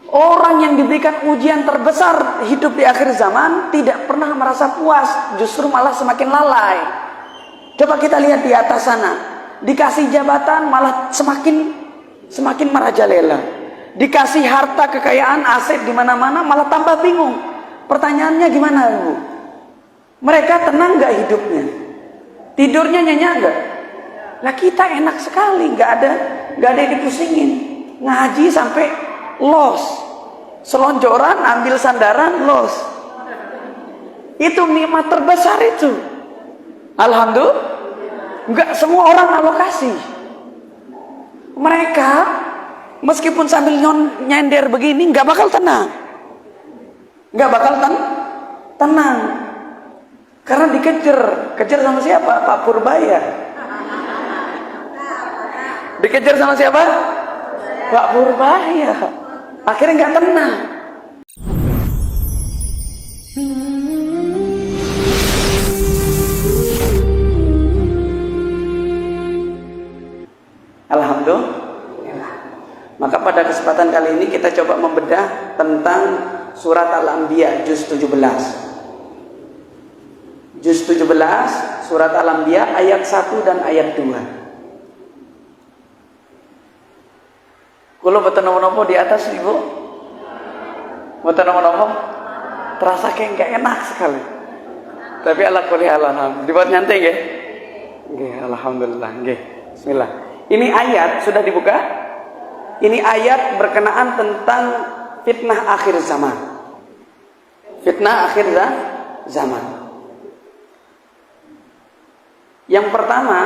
Orang yang diberikan ujian terbesar hidup di akhir zaman tidak pernah merasa puas, justru malah semakin lalai. Coba kita lihat di atas sana, dikasih jabatan malah semakin merajalela, dikasih harta kekayaan aset di mana-mana malah tambah bingung. Pertanyaannya gimana, Bu? Mereka tenang nggak hidupnya? Tidurnya nyenyak nggak? Lah kita enak sekali, nggak ada yang dipusingin, ngaji sampai los, selonjoran ambil sandaran los. Itu nikmat terbesar itu. Alhamdulillah, nggak semua orang alokasi. Mereka meskipun sambil nyender begini nggak bakal tenang, tenang, karena kejar sama siapa? Pak Purbaya. Dikejar sama siapa? Pak Purbaya. Akhirnya nggak tenang. Alhamdulillah. Maka pada kesempatan kali ini kita coba membedah tentang surat Al-Anbiya juz 17. Juz 17 surat Al-Anbiya ayat 1 dan ayat 2. Kalau betul nopo di atas Ibu, betul nopo terasa kayak nggak enak sekali. Tapi ala kulli halan dibuat nyantai nggih. Nggih, alhamdulillah nggih. Bismillah. Ini ayat sudah dibuka. Ini ayat berkenaan tentang fitnah akhir zaman. Fitnah akhir zaman. Yang pertama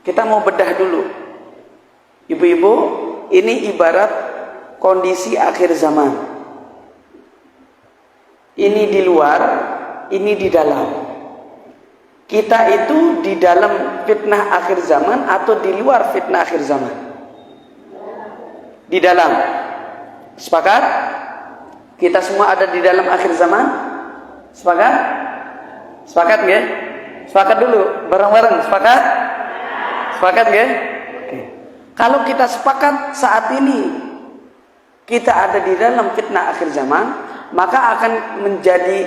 kita mau bedah dulu. Ibu-ibu, ini ibarat kondisi akhir zaman. Ini di luar, ini di dalam. Kita itu di dalam fitnah akhir zaman atau di luar fitnah akhir zaman? Di dalam. Sepakat? Kita semua ada di dalam akhir zaman? Sepakat? Sepakat nggih? Sepakat dulu, bareng-bareng. Sepakat? Sepakat nggih? Oke. Kalau kita sepakat saat ini kita ada di dalam fitnah akhir zaman, maka akan menjadi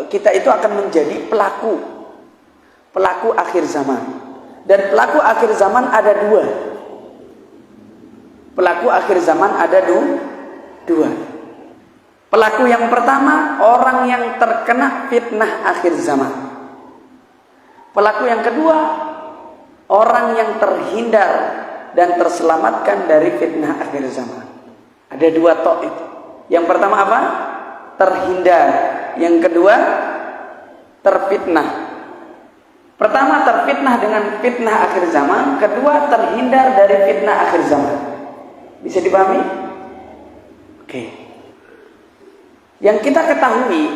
kita itu akan menjadi pelaku akhir zaman. Dan pelaku akhir zaman ada dua. Pelaku akhir zaman ada dua. Pelaku yang pertama orang yang terkena fitnah akhir zaman. Pelaku yang kedua orang yang terhindar dan terselamatkan dari fitnah akhir zaman. Ada dua tok itu. Yang pertama apa? Terhindar. Yang kedua terfitnah. Pertama terfitnah dengan fitnah akhir zaman, kedua terhindar dari fitnah akhir zaman. Bisa dipahami? Oke. Yang kita ketahui,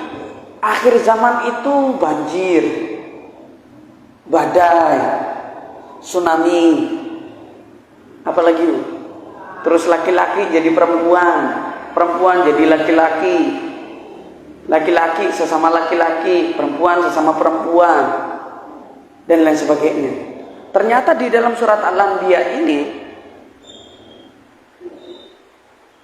akhir zaman itu banjir, badai, tsunami, apalagi terus laki-laki jadi perempuan, perempuan jadi laki-laki, laki-laki sesama laki-laki, perempuan sesama perempuan, dan lain sebagainya. Ternyata di dalam surat Al-Anbiya ini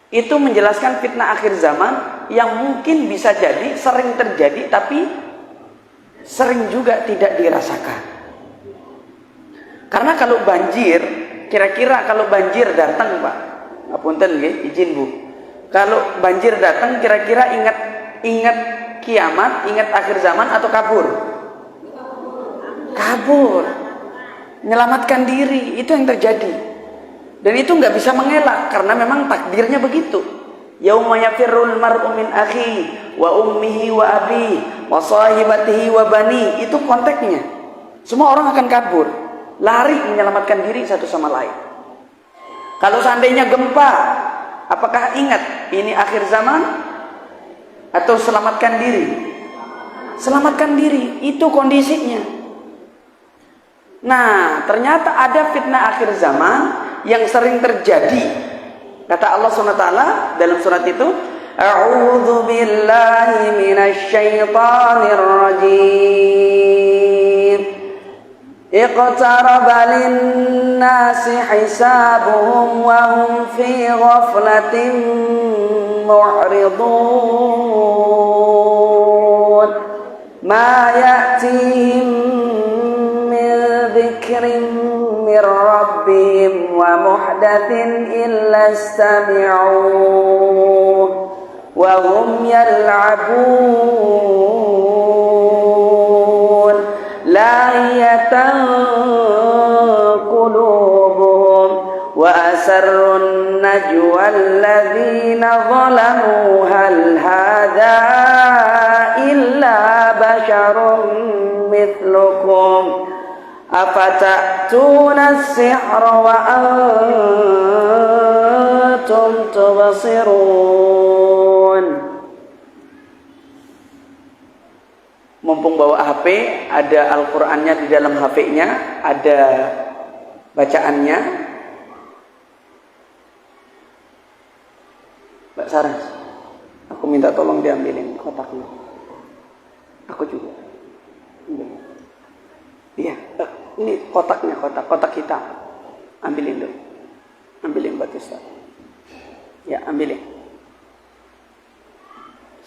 itu menjelaskan fitnah akhir zaman yang mungkin bisa jadi sering terjadi tapi sering juga tidak dirasakan. Karena kalau banjir, kira-kira kalau banjir datang, Pak, ngapunten nggih, izin Bu. Kalau banjir datang, kira-kira ingat kiamat, ingat akhir zaman atau kabur? Kabur. Menyelamatkan diri, itu yang terjadi. Dan itu nggak bisa mengelak karena memang takdirnya begitu. Yauma yafirrul mar'u min akhi wa ummihi wa abi wa sahibatihi wa bani, itu konteksnya. Semua orang akan kabur, lari menyelamatkan diri satu sama lain. Kalau seandainya gempa, apakah ingat ini akhir zaman atau selamatkan diri? Selamatkan diri, itu kondisinya. Nah, ternyata ada fitnah akhir zaman yang sering terjadi. Kata Allah SWT dalam surat itu, A'udzu billahi minasy syaithanir rajim. اقترب للناس حسابهم وهم في غفلة معرضون ما يأتيهم من ذكر من ربهم ومحدث إلا استمعوه وهم يلعبون لاهية قلوبهم وأسروا النجوى الذين ظلموا هل هذا إلا بشر مثلكم أفتأتون السحر وأنتم تبصرون. Mumpung bawa HP, ada Al-Qur'annya di dalam HP-nya, ada bacaannya. Mbak Saras, aku minta tolong diambilin kotaknya. Aku juga. Iya, ini kotaknya, kotak hitam. Ambilin dulu. Ambilin buat Ustaz. Ya, ambilin.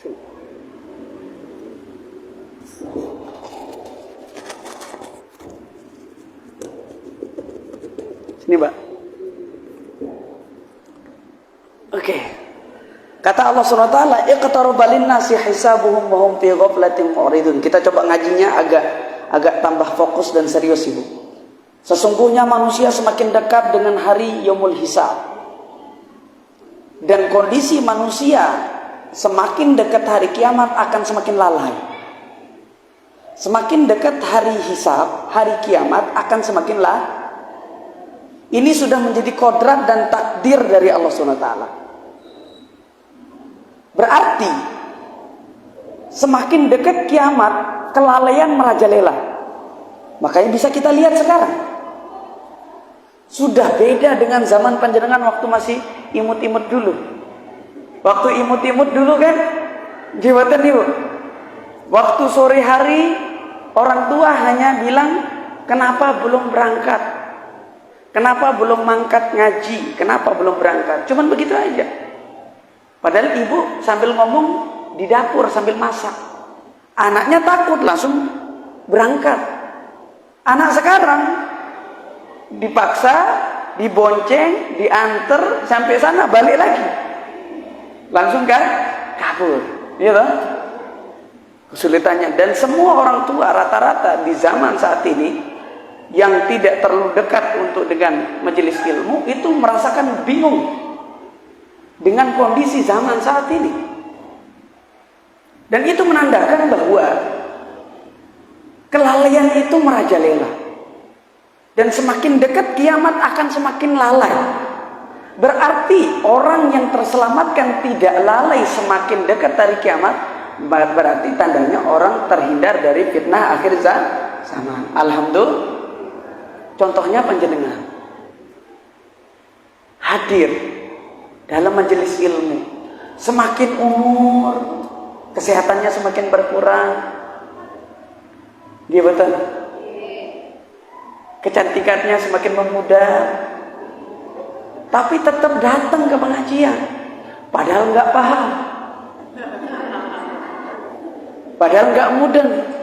Sini. Sini, Mbak. Oke. Kata Allah SWT, iqtaraba lin-nasi hisabuhum wa hum fi ghaflatin mu'ridun. Kita coba ngajinya agak tambah fokus dan serius, Ibu. Sesungguhnya manusia semakin dekat dengan hari yaumul hisab. Dan kondisi manusia semakin dekat hari kiamat akan semakin lalai. Semakin dekat hari hisab, hari kiamat akan semakin lalai. Ini sudah menjadi kodrat dan takdir dari Allah SWT. Berarti semakin dekat kiamat, kelalaian merajalela. Makanya bisa kita lihat sekarang. Sudah beda dengan zaman panjenengan waktu masih imut-imut dulu. Waktu imut-imut dulu kan, jabatan Ibu. Waktu sore hari, orang tua hanya bilang, kenapa belum berangkat? Kenapa belum mangkat ngaji? Kenapa belum berangkat? Cuman begitu aja. Padahal ibu sambil ngomong di dapur sambil masak. Anaknya takut langsung berangkat. Anak sekarang dipaksa, dibonceng, diantar sampai sana balik lagi. Langsung kan kabur. Iya toh? Kesulitannya, dan semua orang tua rata-rata di zaman saat ini yang tidak terlalu dekat untuk dengan majelis ilmu itu merasakan bingung dengan kondisi zaman saat ini. Dan itu menandakan bahwa kelalaian itu merajalela. Dan semakin dekat kiamat akan semakin lalai. Berarti orang yang terselamatkan tidak lalai semakin dekat dari kiamat, berarti tandanya orang terhindar dari fitnah akhir zaman. Alhamdulillah. Contohnya panjenengan hadir dalam majelis ilmu, semakin umur kesehatannya semakin berkurang, dia betul, kecantikannya semakin memudar, tapi tetap datang ke pengajian, padahal nggak paham, padahal nggak mudeng.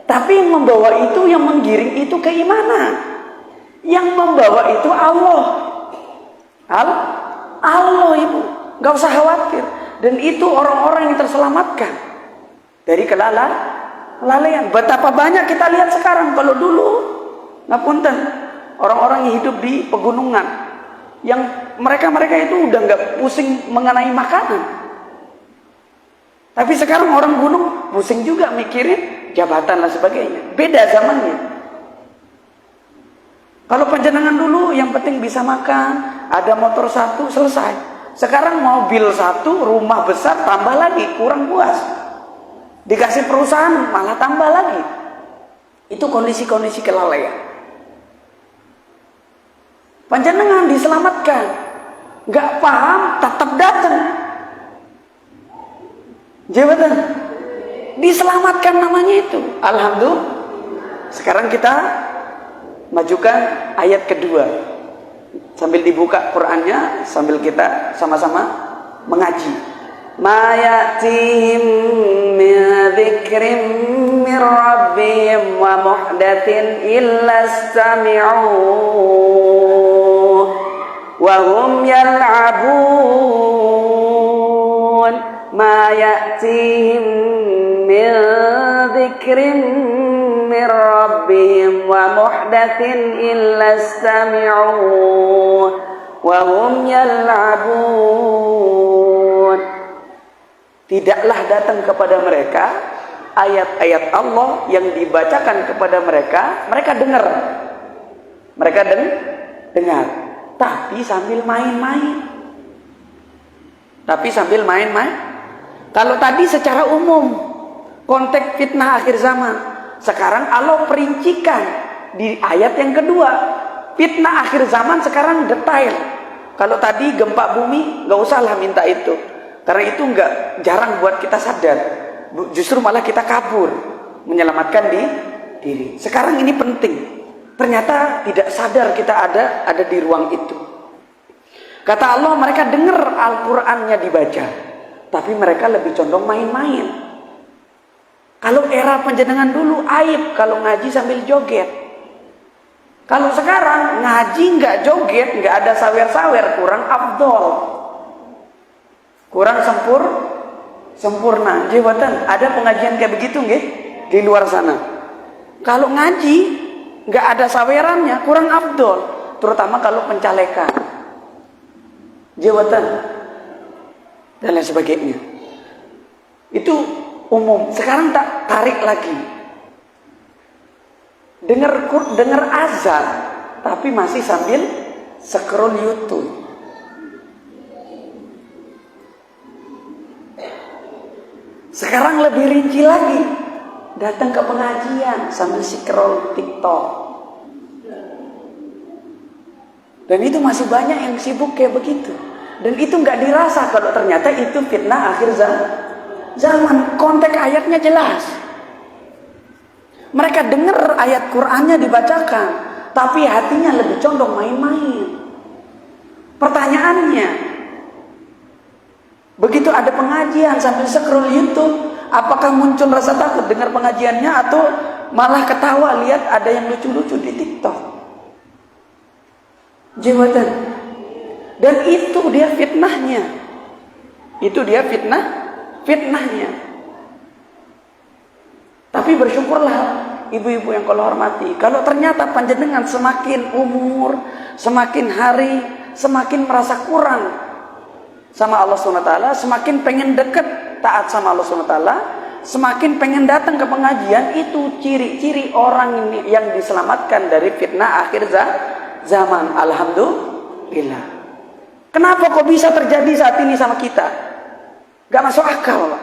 Tapi yang membawa itu, yang menggiring itu keimanan. Yang membawa itu Allah. Allah Ibu, nggak usah khawatir. Dan itu orang-orang yang terselamatkan dari kelalaian. Betapa banyak kita lihat sekarang. Kalau dulu, ngapunten, orang-orang yang hidup di pegunungan, yang mereka itu udah nggak pusing mengenai makanan. Tapi sekarang orang gunung pusing juga mikirin jabatan dan sebagainya. Beda zamannya. Kalau panjenengan dulu yang penting bisa makan, ada motor satu, selesai. Sekarang mobil satu, rumah besar, tambah lagi, kurang puas. Dikasih perusahaan, malah tambah lagi. Itu kondisi-kondisi kelalaian. Panjenengan diselamatkan, nggak paham, tetap datang. Jabatan diselamatkan namanya itu. Alhamdulillah. Sekarang kita Majukan ayat kedua. Sambil dibuka Qur'annya, sambil kita sama-sama mengaji. Ma ya'tihim min dzikrin min rabbihim wa muhdatsin illa istami'uhu wa hum yal'abun. Ma ya'tihim min dzikrin min rabbihim wa muhdatsin illa istami'uhu wa hum yal'abun. Tidaklah datang kepada mereka ayat-ayat Allah yang dibacakan kepada mereka, mereka dengar. Mereka dengar, tapi sambil main-main. Kalau tadi secara umum konteks fitnah akhir zaman, sekarang Allah perincikan di ayat yang kedua. Fitnah akhir zaman sekarang detail. Kalau tadi gempa bumi, nggak usahlah minta itu. Karena itu jarang buat kita sadar. Justru malah kita kabur menyelamatkan diri. Sekarang ini penting. Ternyata tidak sadar kita ada di ruang itu. Kata Allah, mereka dengar Al-Qur'annya dibaca, tapi mereka lebih condong main-main. Kalau era panjenengan dulu aib kalau ngaji sambil joget. Kalau sekarang ngaji nggak joget, nggak ada sawer-sawer, kurang afdol. Kurang sempurna. Jawatan, ada pengajian kayak begitu nggih di luar sana. Kalau ngaji nggak ada sawerannya, kurang afdol, terutama kalau pencalekan. Jawatan dan lain sebagainya. Itu umum. Sekarang tak tarik lagi. Dengar azan, tapi masih sambil scroll YouTube. Sekarang lebih rinci lagi, datang ke pengajian sambil scroll TikTok. Dan itu masih banyak yang sibuk kayak begitu. Dan itu nggak dirasa kalau ternyata itu fitnah akhir zaman. Konteks ayatnya jelas. Mereka dengar ayat Qur'annya dibacakan, tapi hatinya lebih condong main-main. Pertanyaannya, begitu ada pengajian sambil scroll YouTube, apakah muncul rasa takut dengar pengajiannya atau malah ketawa lihat ada yang lucu-lucu di TikTok? Jawatan. Dan itu dia fitnahnya. Fitnahnya. Tapi bersyukurlah ibu-ibu yang kalau hormati, kalau ternyata panjenengan semakin umur, semakin hari, semakin merasa kurang sama Allah SWT, semakin pengen deket taat sama Allah SWT, semakin pengen datang ke pengajian. Itu ciri-ciri orang ini yang diselamatkan dari fitnah akhir zaman. Alhamdulillah. Kenapa kok bisa terjadi saat ini sama kita? Gak masuk akal,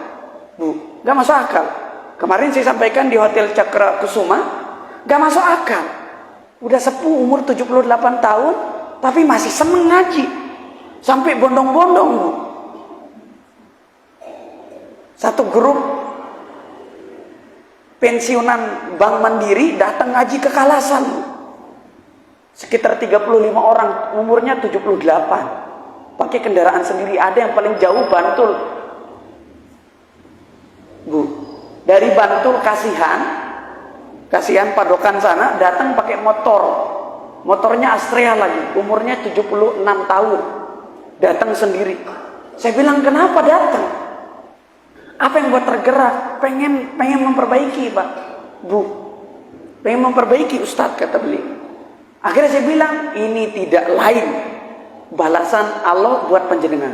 Bu. Gak masuk akal. Kemarin saya sampaikan di Hotel Cakra Kusuma, gak masuk akal. Udah sepuh, umur 78 tahun, tapi masih seneng ngaji. Sampai bondong-bondong. Satu grup pensiunan Bank Mandiri datang ngaji ke Kalasan. Sekitar 35 orang, umurnya 78. Pakai kendaraan sendiri, ada yang paling jauh Bantul. Bu, dari Bantul Kasihan Padokan sana datang pakai motor. Motornya Astrea lagi, umurnya 76 tahun. Datang sendiri. Saya bilang, kenapa datang? Apa yang buat tergerak? Pengen memperbaiki, Pak, Bu. Pengen memperbaiki, Ustadz, kata beliau. Akhirnya saya bilang, ini tidak lain balasan Allah buat panjenengan.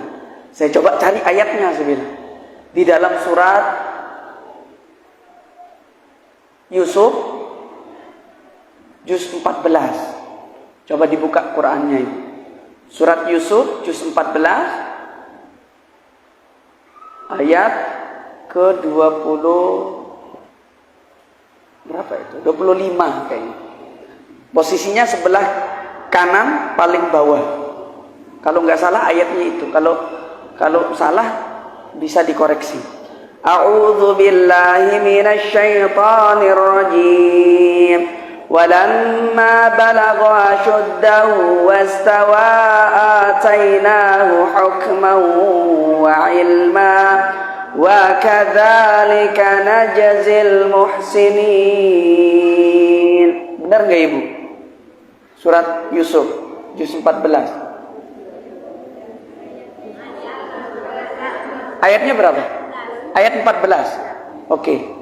Saya coba cari ayatnya, saya bilang. Di dalam surat Yusuf juz 14. Coba dibuka Qur'annya ini. Surat Yusuf juz 14 ayat ke-20 berapa itu? 25 kayaknya. Posisinya sebelah kanan paling bawah. Kalau nggak salah ayatnya itu. Kalau salah bisa dikoreksi. A'udzu billahi minasy syaithanir rajim. Walamma balagha ashuddahu wastawa atainahu hukman wa ilma wa kadzalika najzil muhsinin. Benar enggak Ibu? Surat Yusuf juz 14. Ayatnya berapa? Ayat 14. Oke.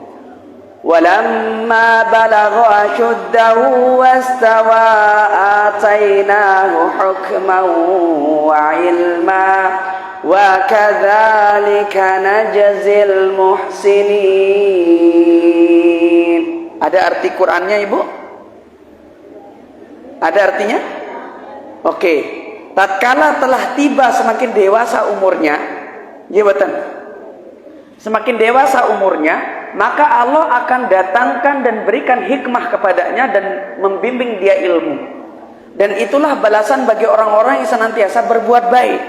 Walamma balagha ashuddahu wastawa atainahu hukman wa ilma wa kadzalika najzil muhsinin. Ada arti Qur'annya Ibu? Ada artinya? Oke. Tatkala telah tiba semakin dewasa umurnya, ya betul. Semakin dewasa umurnya, maka Allah akan datangkan dan berikan hikmah kepadanya dan membimbing dia ilmu. Dan itulah balasan bagi orang-orang yang senantiasa berbuat baik.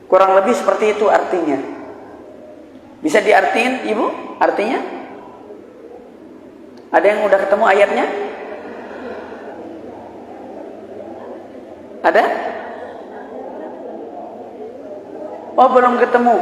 Kurang lebih seperti itu artinya. Bisa diartiin Ibu artinya? Ada yang udah ketemu ayatnya? Ada? Oh, belum ketemu.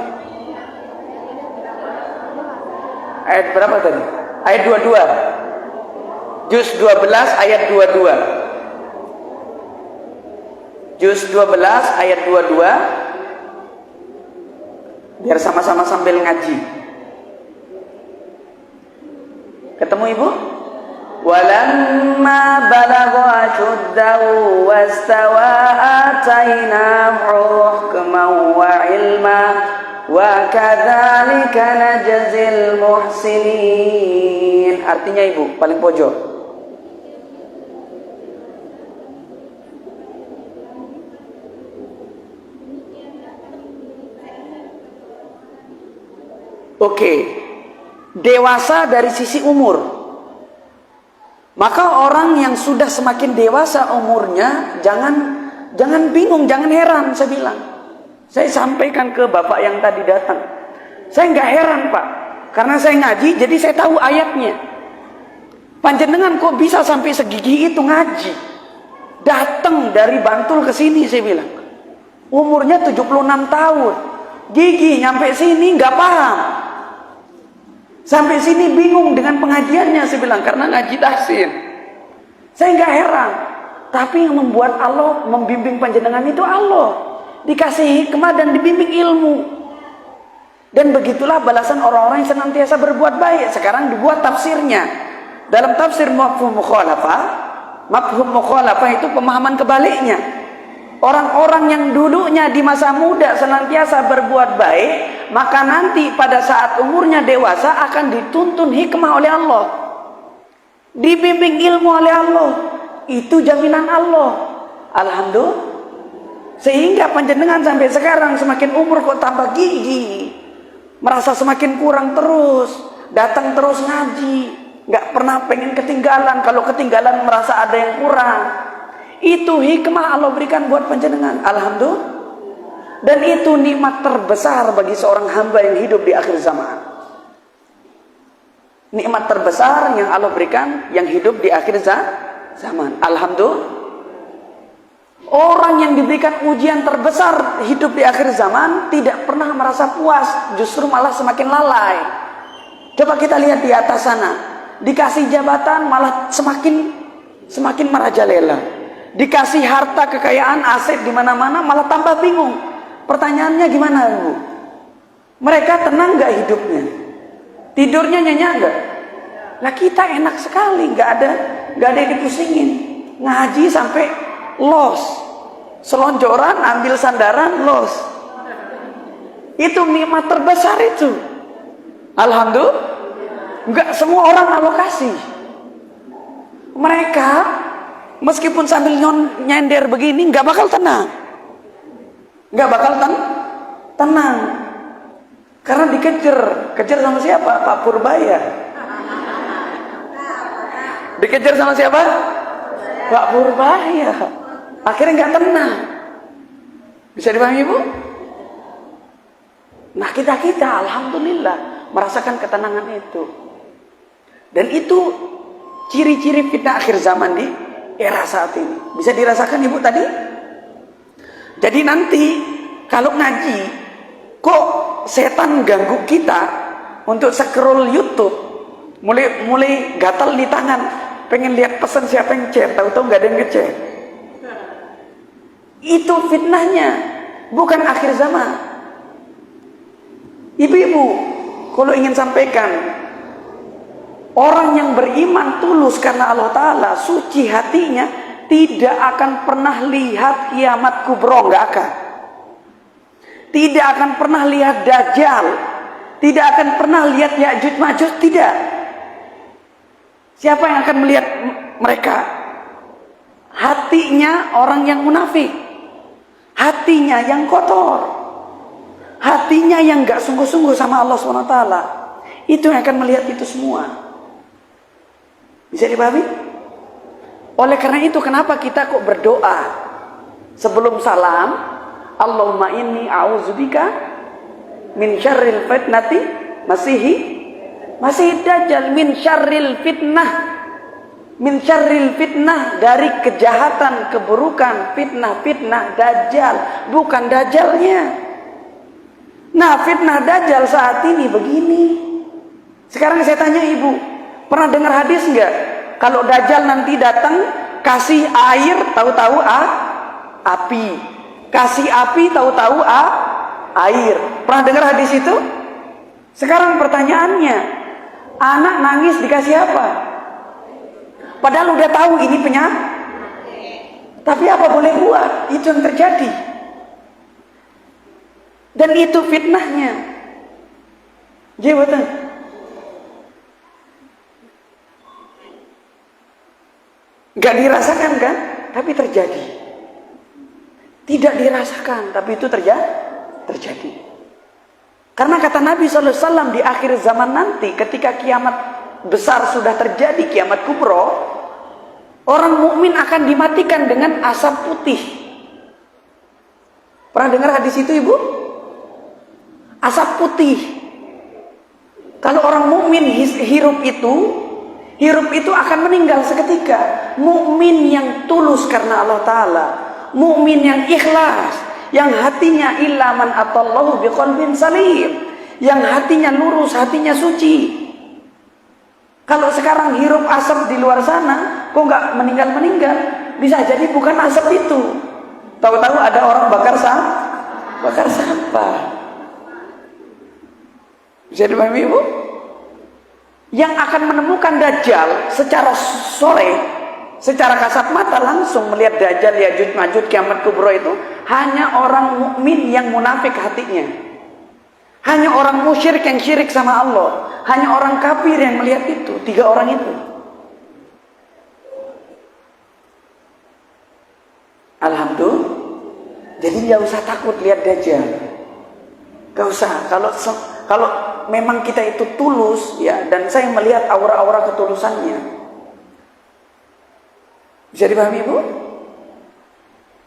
Ayat berapa tadi? Ayat 22. Juz 12 ayat 22. Juz 12 ayat 22. Biar sama-sama sambil ngaji. Ketemu Ibu? Walamma balagha ashuddahu wastawa atainahu hukman wa ilma wa kadzalika najzil muhsinin. Artinya Ibu, paling pojok. Oke. Dewasa dari sisi umur. Maka orang yang sudah semakin dewasa umurnya, jangan bingung, jangan heran. Saya bilang, saya sampaikan ke bapak yang tadi datang, saya nggak heran Pak, karena saya ngaji, jadi saya tahu ayatnya. Panjenengan kok bisa sampai segigih itu ngaji, datang dari Bantul ke sini, saya bilang, umurnya 76 tahun, gigi nyampe sini nggak paham. Sampai sini bingung dengan pengajiannya, saya bilang, karena ngaji tahsin. Saya nggak heran. Tapi yang membuat Allah membimbing panjenengan itu Allah. Dikasih hikmah dan dibimbing ilmu. Dan begitulah balasan orang-orang yang senantiasa berbuat baik. Sekarang dibuat tafsirnya. Dalam tafsir mafhum mukhalafah itu pemahaman kebaliknya. Orang-orang yang dulunya di masa muda senantiasa berbuat baik, maka nanti pada saat umurnya dewasa akan dituntun hikmah oleh Allah, dibimbing ilmu oleh Allah. Itu jaminan Allah. Alhamdulillah. Sehingga panjenengan sampai sekarang semakin umur kok tambah gigi, merasa semakin kurang terus, datang terus ngaji, nggak pernah pengen ketinggalan. Kalau ketinggalan merasa ada yang kurang. Itu hikmah Allah berikan buat panjenengan. Alhamdulillah. Dan itu nikmat terbesar bagi seorang hamba yang hidup di akhir zaman. Nikmat terbesar yang Allah berikan yang hidup di akhir zaman. Alhamdulillah. Orang yang diberikan ujian terbesar hidup di akhir zaman tidak pernah merasa puas, justru malah semakin lalai. Coba kita lihat di atas sana. Dikasih jabatan malah semakin merajalela. Dikasih harta, kekayaan, aset di mana-mana malah tambah bingung. Pertanyaannya gimana, Bu? Mereka tenang nggak hidupnya? Tidurnya nyenyak nggak? Lah kita enak sekali, nggak ada yang dipusingin. Ngaji sampai los, selonjoran, ambil sandaran, los. Itu nikmat terbesar itu. Alhamdulillah. Nggak semua orang alokasi. Mereka meskipun sambil nyender begini nggak bakal tenang, tenang, karena kejar sama siapa? Pak Purbaya. Dikejar sama siapa? Pak Purbaya. Akhirnya nggak tenang. Bisa dipahami Bu? Nah kita alhamdulillah merasakan ketenangan itu. Dan itu ciri-ciri fitnah akhir zaman di era saat ini. Bisa dirasakan ibu tadi? Jadi nanti kalau ngaji, kok setan ganggu kita untuk scroll YouTube, mulai gatal di tangan, pengen lihat pesan siapa yang chat, tahu-tahu nggak ada yang ngechat. Itu fitnahnya, bukan akhir zaman. Ibu-ibu, kalau ingin sampaikan, orang yang beriman tulus karena Allah Ta'ala, suci hatinya, tidak akan pernah lihat kiamat kubro, nggak akan. Tidak akan pernah lihat Dajjal, tidak akan pernah lihat Ya'juj Ma'juj, tidak. Siapa yang akan melihat mereka? Hatinya orang yang munafik, hatinya yang kotor, hatinya yang nggak sungguh-sungguh sama Allah SWT. Itu yang akan melihat itu semua. Bisa dipahami? Oleh karena itu, kenapa kita kok berdoa sebelum salam, Allahumma inni a'udzubika min syarril fitnati masih dajjal, min syarril fitnah, dari kejahatan, keburukan, fitnah dajjal, bukan dajjalnya. Nah, fitnah dajjal saat ini begini. Sekarang saya tanya ibu, pernah dengar hadis enggak? Kalau dajjal nanti datang, kasih air, tahu-tahu api. Kasih api, tahu-tahu air. Pernah dengar hadis itu? Sekarang pertanyaannya, anak nangis dikasih apa? Padahal udah tahu ini penyakit. Tapi apa boleh buat? Itu yang terjadi. Dan itu fitnahnya. Jawatan. Gak dirasakan kan? Tapi terjadi. Tidak dirasakan, tapi itu terjadi. Karena kata Nabi SAW, di akhir zaman nanti, ketika kiamat besar sudah terjadi, kiamat kubro, orang mukmin akan dimatikan dengan asap putih. Pernah dengar hadis itu ibu? Asap putih. Kalau orang mukmin hirup itu akan meninggal seketika. Mukmin yang tulus karena Allah Ta'ala, mukmin yang ikhlas, yang hatinya ilaman atallahu biqalbin salim, yang hatinya lurus, hatinya suci. Kalau sekarang hirup asap di luar sana, kok nggak meninggal? Bisa jadi bukan asap itu. Tahu-tahu ada orang bakar sampah. Bisa dipahami ibu? Yang akan menemukan Dajjal secara sore, secara kasat mata langsung melihat Dajjal, Ya'juj Ma'juj, kiamat kubro itu hanya orang mukmin yang munafik hatinya, hanya orang musyrik yang syirik sama Allah, hanya orang kafir yang melihat itu. 3 orang itu. Alhamdulillah. Jadi nggak usah takut lihat Dajjal, nggak usah. Kalau memang kita itu tulus, ya, dan saya melihat aura-aura ketulusannya. Bisa dipahami ibu?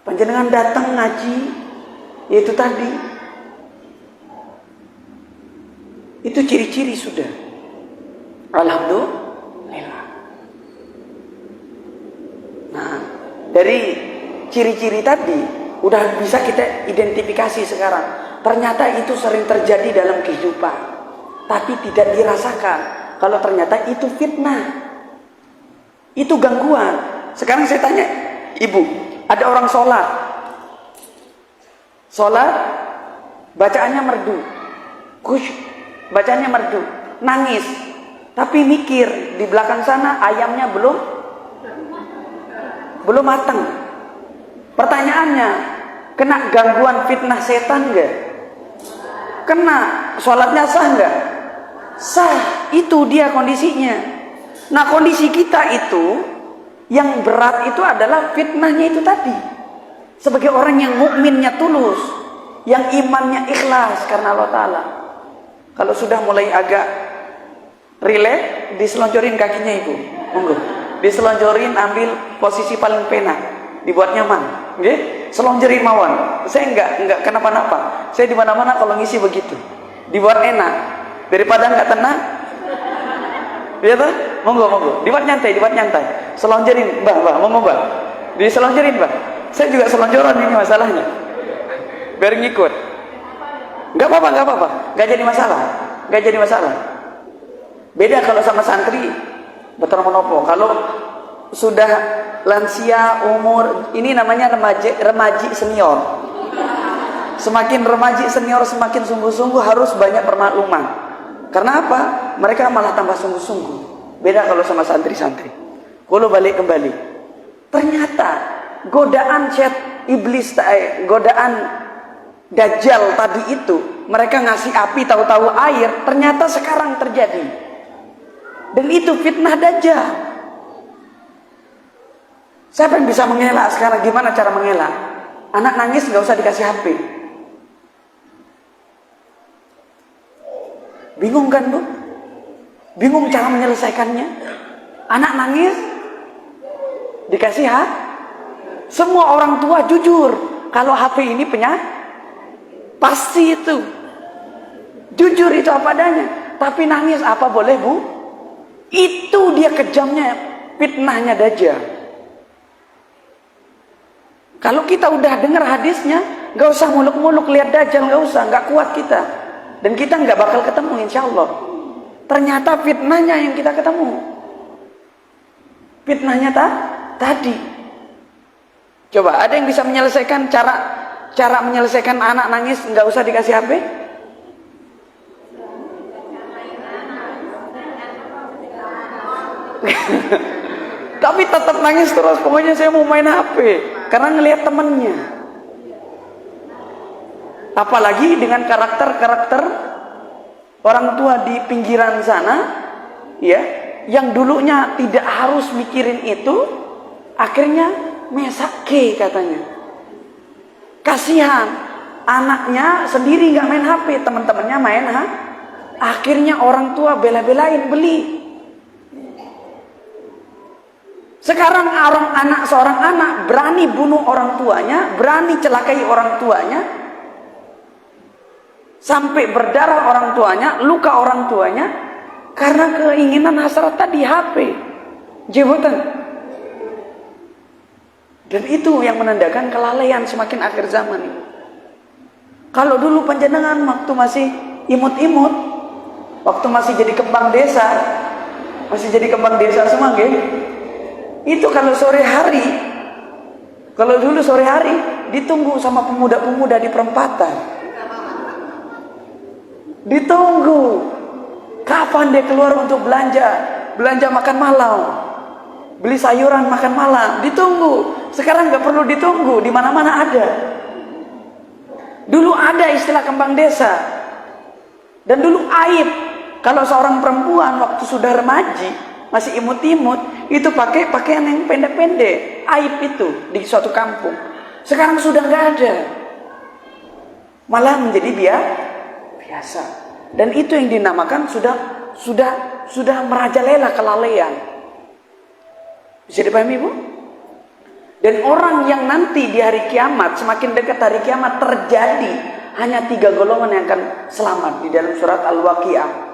Panjenengan datang ngaji, yaitu tadi, itu ciri-ciri sudah. Alhamdulillah. Nah, dari ciri-ciri tadi udah bisa kita identifikasi sekarang. Ternyata itu sering terjadi dalam kehidupan, tapi tidak dirasakan. Kalau ternyata itu fitnah, itu gangguan. Sekarang saya tanya, ibu, ada orang sholat, bacaannya merdu, bacaannya merdu, nangis, tapi mikir di belakang sana ayamnya belum matang. Pertanyaannya, kena gangguan fitnah setan enggak? Kena. Sholatnya sah enggak? Sah. Itu dia kondisinya. Nah, kondisi kita itu yang berat itu adalah fitnahnya itu tadi. Sebagai orang yang mukminnya tulus, yang imannya ikhlas karena Allah Ta'ala. Kalau sudah mulai agak rileks, diselonjorin kakinya ibu, monggo, diselonjorin, ambil posisi paling penak, dibuat nyaman, okay? Selonjorin mawon. Saya enggak kenapa-napa. Saya di mana-mana kalau ngisi begitu, dibuat enak daripada enggak tenang, ya toh? Monggo. Dibuat nyantai. Selonjorin, Mbah, monggo, Mbah. Diselonjorin, Mbah. Saya juga selonjoran ini masalahnya. Biar ngikut. Enggak apa-apa. Enggak jadi masalah. Beda kalau sama santri, betul menopo. Kalau sudah lansia umur, ini namanya remaji senior. Semakin remaji senior semakin sungguh-sungguh harus banyak bermakluman. Karena apa? Mereka malah tambah sungguh-sungguh. Beda kalau sama santri-santri. Kalau balik kembali, ternyata godaan iblis, godaan dajjal tadi itu, mereka ngasih api tahu-tahu air, ternyata sekarang terjadi. Dan itu fitnah dajjal. Siapa yang bisa mengelak sekarang? Gimana cara mengelak? Anak nangis nggak usah dikasih HP. Bingung kan, Bu? Bingung cara menyelesaikannya? Anak nangis dikasih HP. Semua orang tua jujur kalau HP ini pasti itu. Jujur itu apa adanya. Tapi nangis apa boleh, Bu? Itu dia kejamnya fitnahnya dajjal. Kalau kita udah dengar hadisnya, gak usah muluk-muluk lihat dajjal, gak kuat kita. Dan kita gak bakal ketemu insya Allah. Ternyata fitnahnya yang kita ketemu. Fitnahnya tadi. Coba ada yang bisa menyelesaikan cara menyelesaikan anak nangis gak usah dikasih HP? Tapi tetap nangis terus. Pokoknya saya mau main HP karena ngelihat temennya. Apalagi dengan karakter orang tua di pinggiran sana, ya, yang dulunya tidak harus mikirin itu, akhirnya mesake katanya. Kasihan anaknya sendiri nggak main HP, teman-temannya main akhirnya orang tua bela-belain beli. Sekarang seorang anak berani bunuh orang tuanya, berani celakai orang tuanya, sampai berdarah orang tuanya, luka orang tuanya, karena keinginan hasrat tadi HP, jabatan. Dan itu yang menandakan kelalaian semakin akhir zaman ini. Kalau dulu panjenengan waktu masih imut-imut, waktu masih jadi kembang desa semua, nggih. Itu kalau dulu sore hari ditunggu sama pemuda-pemuda di perempatan. Ditunggu kapan dia keluar untuk belanja makan malam, beli sayuran makan malam, ditunggu. Sekarang nggak perlu ditunggu, di mana-mana ada. Dulu ada istilah kembang desa. Dan dulu aib kalau seorang perempuan waktu sudah remaji, masih imut-imut, itu pakai pakaian yang pendek-pendek. Aib itu di suatu kampung. Sekarang sudah nggak ada. Malah menjadi biasa. Dan itu yang dinamakan sudah merajalela kelalaian. Bisa dipahami, Bu? Dan orang yang nanti di hari kiamat, semakin dekat hari kiamat terjadi, hanya 3 golongan yang akan selamat di dalam surat Al-Waqi'ah.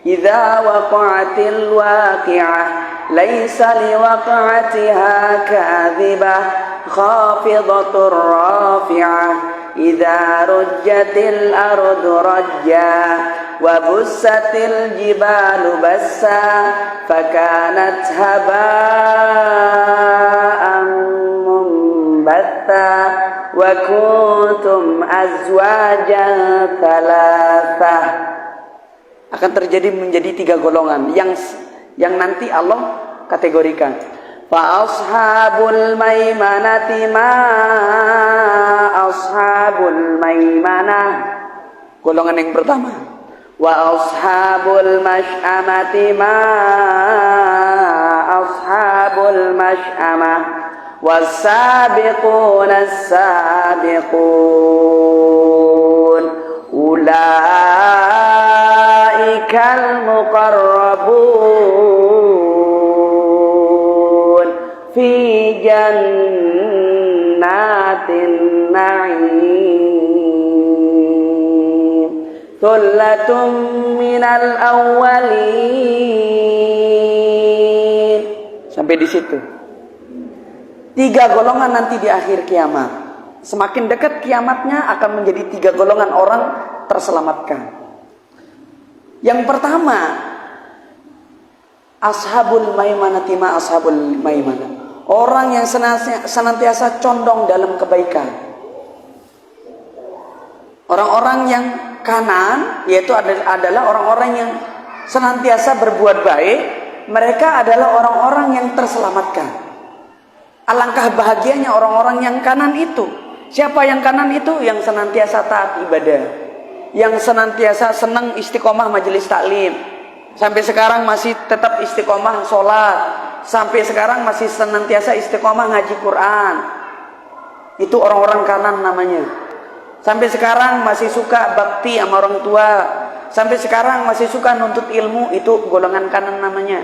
Idza waqa'atil waqi'ah laisa liwaqa'atiha kadhibah khafidatur rafi'ah idza rujjatil ardu rajja wa bussatil jibalu bassa fakanat haba'an mumbatta wa kuntum azwajan thalathah. Akan terjadi menjadi 3 golongan yang nanti Allah kategorikan. Fa ashabul maimanati ma ashabul maimanah. Golongan yang pertama. Wa ashabul masy'amati ma ashabul masy'amah. Was-sabiquna as-sabiqun. Ulaikal muqarrabun fi jannatin na'im thullatun minal awwalin Sampai di situ. 3 golongan nanti di akhir kiamat. Semakin dekat kiamatnya akan menjadi 3 golongan orang terselamatkan. Yang pertama, ashabul maimanati ma ashabul maimanah. Orang yang senantiasa condong dalam kebaikan. Orang-orang yang kanan, yaitu adalah orang-orang yang senantiasa berbuat baik. Mereka adalah orang-orang yang terselamatkan. Alangkah bahagianya orang-orang yang kanan itu. Siapa yang kanan itu? Yang senantiasa taat ibadah, yang senantiasa senang istiqomah majelis taklim, sampai sekarang masih tetap istiqomah sholat, sampai sekarang masih senantiasa istiqomah ngaji Quran. Itu orang-orang kanan namanya. Sampai sekarang masih suka bakti sama orang tua, sampai sekarang masih suka nuntut ilmu. Itu golongan kanan namanya.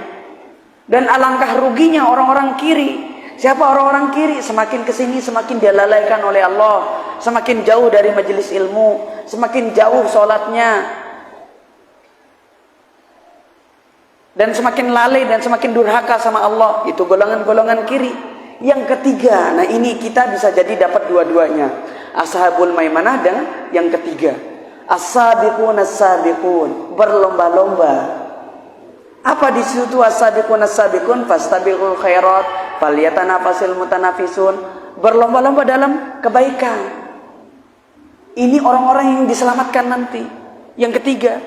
Dan alangkah ruginya orang-orang kiri. Siapa orang-orang kiri? Semakin kesini semakin dia lalaikan oleh Allah, semakin jauh dari majelis ilmu, semakin jauh sholatnya, dan semakin lalai dan semakin durhaka sama Allah. Itu golongan-golongan kiri. Yang ketiga, nah ini kita bisa jadi dapat dua-duanya, ashabul maimanah dan yang ketiga, as-sabiqun as-sabiqun, berlomba-lomba. Apa di situ as-sabiqun as-sabiqun? Fastabiqul khairat, falyatanafasil mutanafisun, berlomba-lomba dalam kebaikan. Ini orang-orang yang diselamatkan nanti. Yang ketiga,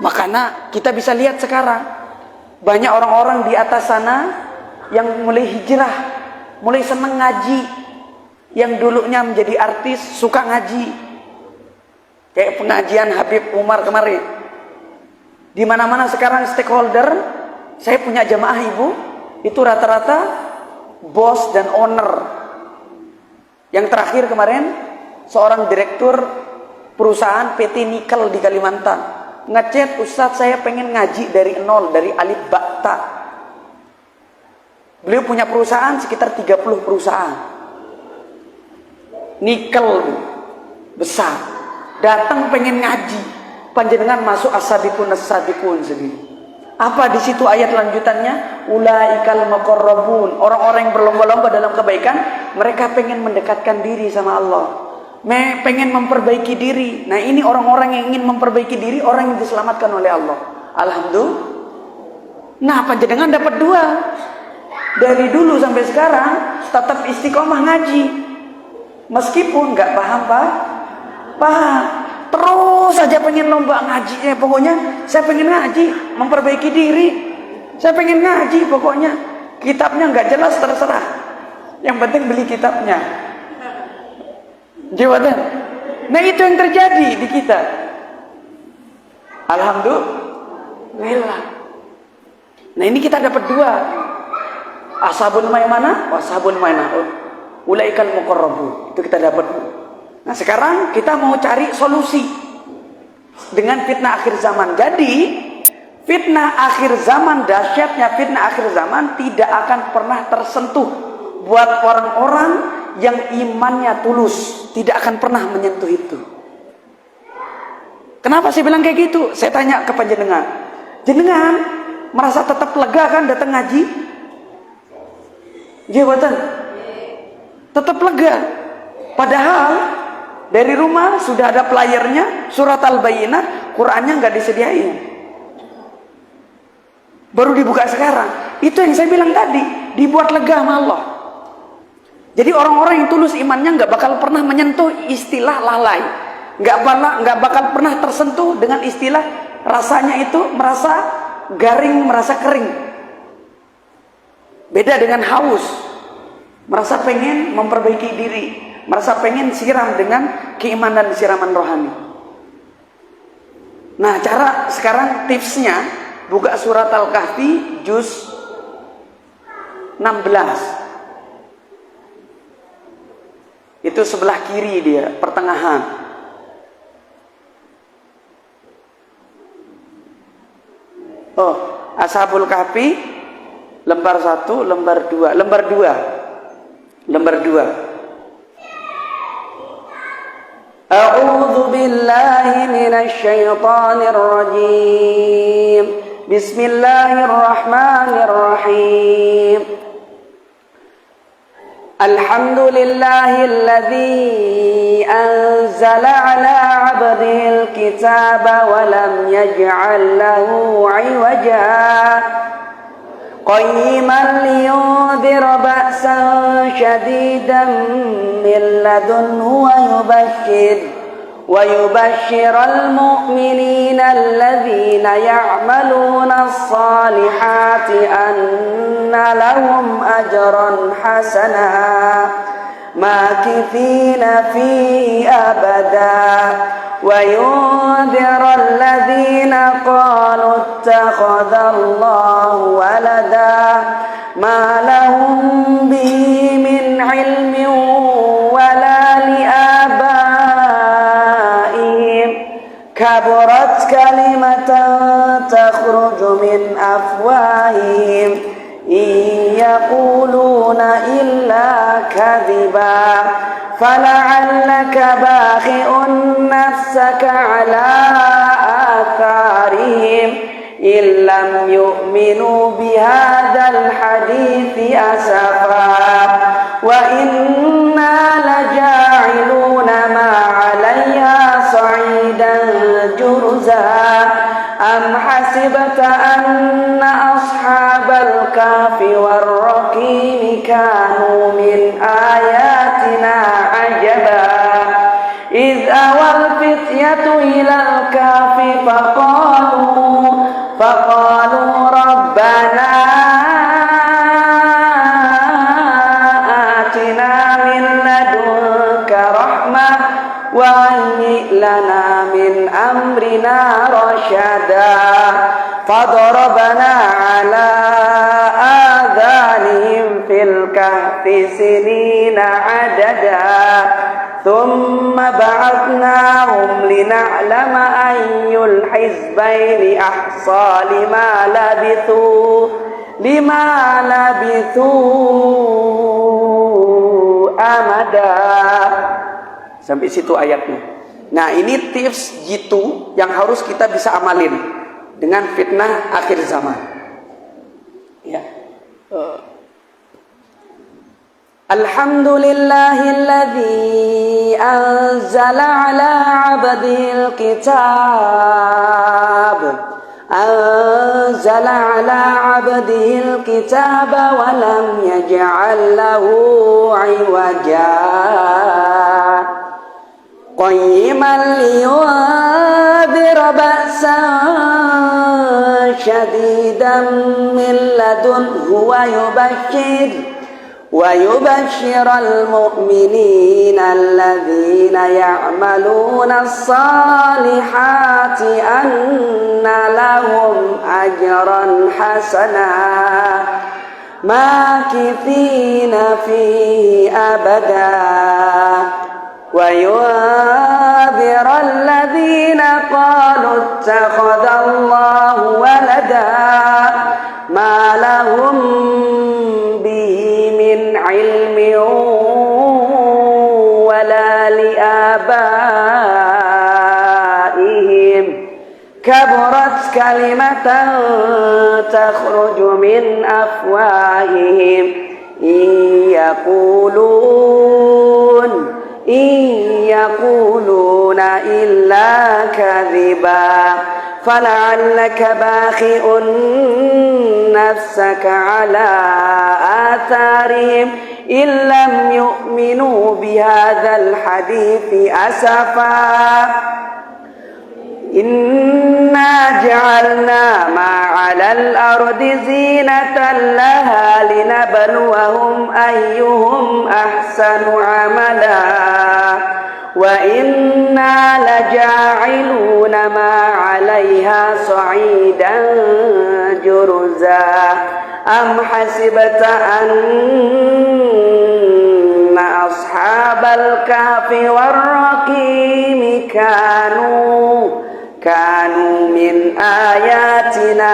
makanya kita bisa lihat sekarang banyak orang-orang di atas sana yang mulai hijrah, mulai senang ngaji. Yang dulunya menjadi artis suka ngaji, kayak pengajian Habib Umar kemarin. Di mana-mana sekarang stakeholder, saya punya jamaah ibu, itu rata-rata bos dan owner. Yang terakhir kemarin, seorang direktur perusahaan PT Nikel di Kalimantan ngechat, Ustadz saya pengen ngaji dari nol, dari alif ba ta. Beliau punya perusahaan sekitar 30 perusahaan nikel besar, datang pengen ngaji. Panjenengan masuk as-sabiqun as-sabiqun sendiri. Apa di situ ayat lanjutannya? Ulaikal muqarrabun, orang-orang yang berlomba-lomba dalam kebaikan. Mereka pengen mendekatkan diri sama Allah, pengen memperbaiki diri. Nah ini orang-orang yang ingin memperbaiki diri, orang yang diselamatkan oleh Allah. Alhamdulillah. Nah panjenengan dapat 2. Dari dulu sampai sekarang tetap istiqomah ngaji, meskipun nggak paham terus saja pengen lomba ngaji. Pokoknya saya pengen ngaji, memperbaiki diri. Saya pengen ngaji, pokoknya kitabnya nggak jelas terserah. Yang penting beli kitabnya. Jawatan. Nah itu yang terjadi di kita. Alhamdulillah. Nah ini kita dapat 2. Ashabul maimanah, ashabul maimanah. Ulaikal muqarrabun. Itu kita dapat. Nah sekarang kita mau cari solusi dengan fitnah akhir zaman. Jadi fitnah akhir zaman, dahsyatnya fitnah akhir zaman tidak akan pernah tersentuh buat orang-orang yang imannya tulus. Tidak akan pernah menyentuh itu. Kenapa saya bilang kayak gitu? Saya tanya ke panjenengan, jenengan merasa tetap lega kan datang ngaji? Jawatan tetap lega. Padahal dari rumah sudah ada playernya, surat Al-Bayyinah, Qurannya nggak disediain. Baru dibuka sekarang. Itu yang saya bilang tadi, dibuat lega sama Allah. Jadi orang-orang yang tulus imannya nggak bakal pernah menyentuh istilah lalai, nggak bakal pernah tersentuh dengan istilah rasanya itu merasa garing, merasa kering. Beda dengan haus, merasa pengen memperbaiki diri, merasa pengen siram dengan keimanan siraman rohani. Nah, cara sekarang tipsnya buka surat Al-Kahfi juz 16. Itu sebelah kiri dia, pertengahan. Oh, Ashabul Kahfi lembar 1, lembar 2, lembar 2. A'udzu billahi minasy syaithanir rajim. Bismillahirrahmanirrahim. Alhamdulillahilladzi anzala ala 'abdihil kitaba wa lam yaj'al lahu 'iwaja qayyiman liyundhira ba'san shadidan min ladunhu wa yubashshiral mu'minina alladhina ya'maluna as-salihati anna lahum ajran hasana makithina fihi abada wa yundhira alladhina qalu ittakhadallahu walada ma lahum bihi min 'ilmin wala li'abaihim kaburat kalimatan takhruju min afwahihim yaquluna illa kadhiba fala'allaka bakhi'un nafsaka 'ala atharihim illam yu'minu bihadzal hadithi asafa wa inna laja'iluna ma 'alayha sa'idan jurza am hasibta anna ashabal kahfi war-raqim kanu min ayatina ajaba iz awal fityatu ilal kahfi faqalu rabbana atina min ladunka rahmah wa hayyi lana min amrina rasyada fadarabna ala adhanihim fil kahfi sinina adada thumma ba'athnahum lina'lama ayyul hizbaini ahsa lima labithu amada. Sampai situ ayatnya. Nah, ini tips jitu yang harus kita bisa amalin dengan fitnah akhir zaman. Ya. Alhamdulillahilladzi anzala ala 'abdihil kitab. Anzala ala 'abdihil kitaba wa lam yaj'al lahu 'iwaja. Qayyiman liyundhira ba'san shadidan min ladunhu wa yubashshiral mu'minina alladhina ya'maluna as-salihati anna lahum ajran hasana makithina fihi abada wa yundhira alladhina qalu ittakhadallahu walada ma lahum bihi min 'ilmin wala li'abaihim kaburat kalimatan takhruju min afwahihim yaquluna illa kadhiba fala'allaka bakhi'un nafsaka 'ala atharihim illam yu'minu bihadzal hadithi asafa inna ja'alna ma 'alal ardi zinatan laha linabluwahum ayyuhum ahsanu 'amala wa inna laja'iluna ma 'alayha sa'idan jurza am hasibta anna ashabal kahfi war-raqim kanu min ayatina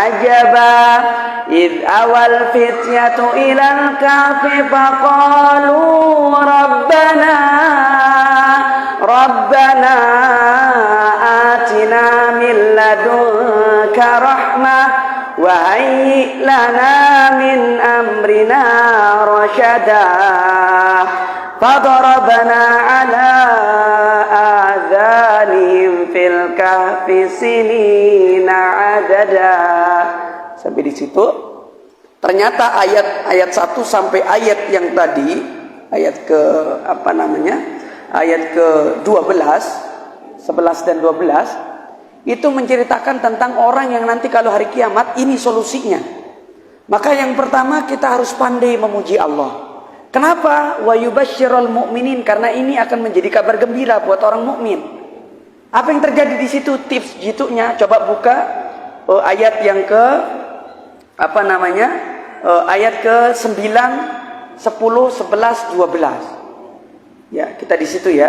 ajaba id awal fityatu ilal kahfi faqalu rabbana atina min ladunka rahmah wa hayyi lana min amrina rasyada fadarabna ala adhanihim fil kahfi sinina adada. Sampai di situ ternyata ayat 1 sampai ayat yang tadi, ayat ke ayat ke 12, 11 dan 12 itu menceritakan tentang orang yang nanti kalau hari kiamat ini solusinya. Maka yang pertama kita harus pandai memuji Allah. Kenapa? Wa yubasysyirul mu'minin, karena ini akan menjadi kabar gembira buat orang mukmin. Apa yang terjadi di situ? Tips jitunya coba buka ayat yang ke ayat ke 9, 10, 11, 12. Ya, kita di situ ya.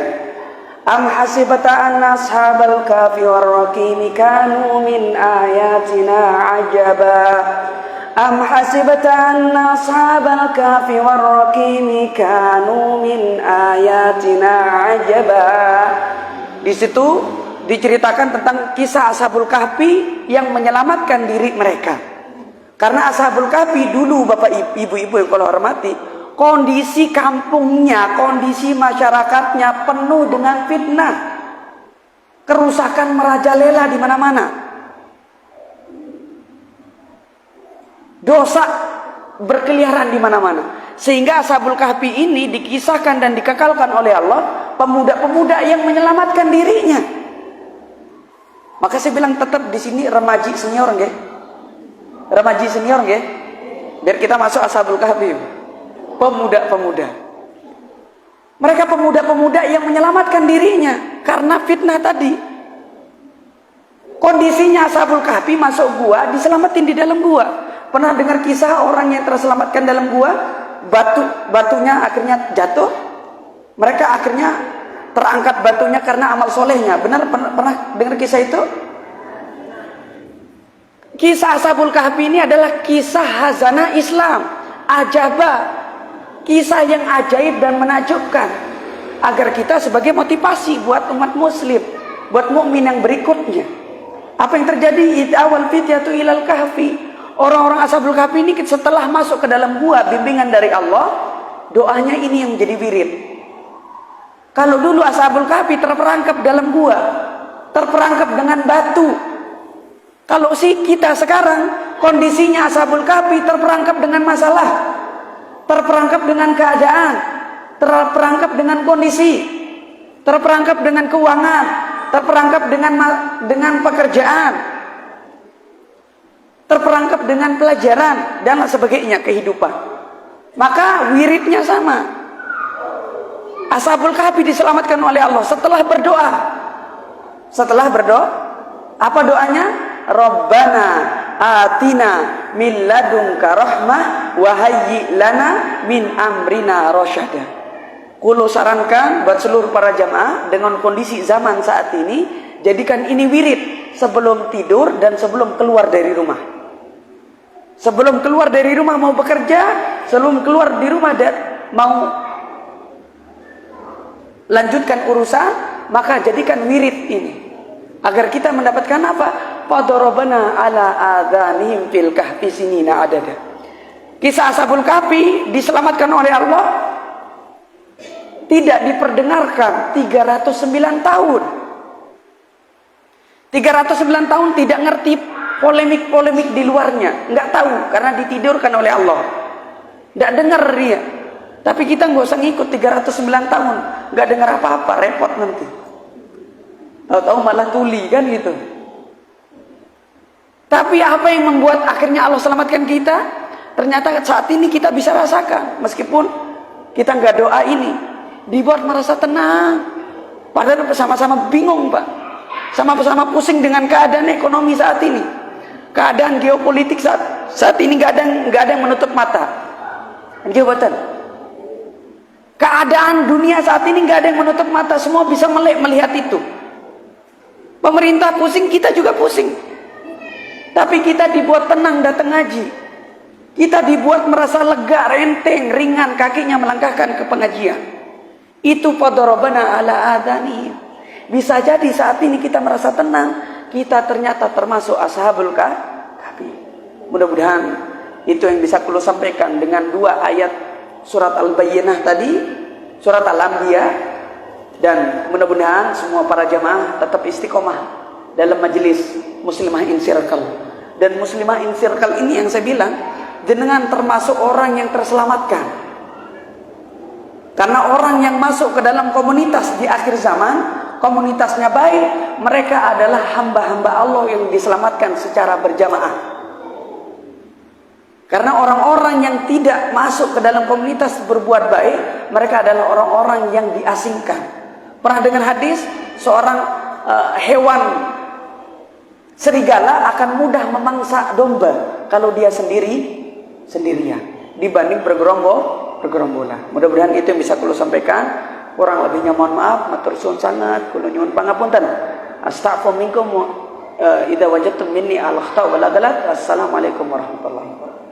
Am hasibata anna ashabal kahfi war-raqimi kanu min ayatina ajaba. Am hasibata anna ashabal kahfi war-raqimi kanu min ayatina ajaba. Di situ diceritakan tentang kisah Ashabul Kahfi yang menyelamatkan diri mereka. Karena Ashabul Kahfi dulu Bapak Ibu-ibu yang kalau hormati, kondisi kampungnya, kondisi masyarakatnya penuh dengan fitnah. Kerusakan merajalela di mana-mana. Dosa berkeliaran di mana-mana. Sehingga Ashabul Kahfi ini dikisahkan dan dikekalkan oleh Allah, pemuda-pemuda yang menyelamatkan dirinya. Maka saya bilang tetap di sini remaji senior nggih. Remaji senior nggih. Biar kita masuk Ashabul Kahfi. Pemuda-pemuda. Mereka pemuda-pemuda yang menyelamatkan dirinya karena fitnah tadi. Kondisinya Ashabul Kahfi masuk gua, diselamatin di dalam gua. Pernah dengar kisah orang yang terselamatkan dalam gua, batunya akhirnya jatuh. Mereka akhirnya terangkat batunya karena amal solehnya. Benar pernah dengar kisah itu? Kisah Ashabul Kahfi ini adalah kisah hazanah Islam, ajaba, kisah yang ajaib dan menakjubkan, agar kita sebagai motivasi buat umat muslim, buat mukmin yang berikutnya. Apa yang terjadi? Awal fityatu ilal kahfi. Orang-orang Ashabul Kahfi ini setelah masuk ke dalam gua, bimbingan dari Allah, doanya ini yang menjadi wirid. Kalau dulu Ashabul Kahfi terperangkap dalam gua, terperangkap dengan batu. Kalau kita sekarang kondisinya Ashabul Kahfi terperangkap dengan masalah, terperangkap dengan keadaan, terperangkap dengan kondisi, terperangkap dengan keuangan, terperangkap dengan pekerjaan, terperangkap dengan pelajaran dan sebagainya kehidupan. Maka wiridnya sama. Ashabul Kahfi diselamatkan oleh Allah setelah berdoa. Setelah berdoa, apa doanya? Rabbana atina min ladunka rahmah wa hayyi lana min amrina rasyada. Kulo sarankan buat seluruh para jamaah dengan kondisi zaman saat ini, jadikan ini wirid sebelum tidur dan sebelum keluar dari rumah. Sebelum keluar dari rumah mau bekerja, sebelum keluar di rumah dan mau lanjutkan urusan, maka jadikan wirid ini agar kita mendapatkan apa? Fadarabana ala adhanihim fil kahfi sinina adada. Kisah Ashabul Kahfi diselamatkan oleh Allah, tidak diperdengarkan 309 tahun. 309 tahun tidak ngerti polemik-polemik di luarnya, nggak tahu karena ditidurkan oleh Allah, nggak dengar dia. Tapi kita nggak usah ngikut 309 tahun, nggak dengar apa-apa, repot nanti. Tahu-tahu malah tuli kan gitu. Tapi apa yang membuat akhirnya Allah selamatkan kita? Ternyata saat ini kita bisa rasakan, meskipun kita nggak doa ini, dibuat merasa tenang. Padahal bersama-sama bingung Pak, sama-sama pusing dengan keadaan ekonomi saat ini. Keadaan geopolitik saat ini nggak ada yang menutup mata. Jabatan. Keadaan dunia saat ini nggak ada yang menutup mata, semua bisa melihat itu. Pemerintah pusing, kita juga pusing. Tapi kita dibuat tenang datang ngaji. Kita dibuat merasa lega, renteng, ringan kakinya melangkahkan ke pengajian. Itu fadarabana ala adhanihim. Bisa jadi saat ini kita merasa tenang, kita ternyata termasuk Ashabul Kahfi. Mudah-mudahan itu yang bisa kulo sampaikan dengan 2 ayat surat Al-Bayyinah tadi, surat Al-Anbiya, dan mudah-mudahan semua para jamaah tetap istiqomah dalam majelis Muslimah in Circle. Dan Muslimah in Circle ini yang saya bilang, jenengan termasuk orang yang terselamatkan. Karena orang yang masuk ke dalam komunitas di akhir zaman, komunitasnya baik, mereka adalah hamba-hamba Allah yang diselamatkan secara berjamaah. Karena orang-orang yang tidak masuk ke dalam komunitas berbuat baik, mereka adalah orang-orang yang diasingkan. Pernah dengar hadis seorang hewan serigala akan mudah memangsa domba kalau dia sendirian dibanding bergerombolan. Mudah-mudahan itu yang bisa kulo sampaikan. Kurang lebihnya mohon maaf, matur suwun sangat, kulo nyuwun pangapunten. Astaghfiru minkum idza wajadtum minni al-khata' wal adlat. Assalamualaikum warahmatullahi wabarakatuh.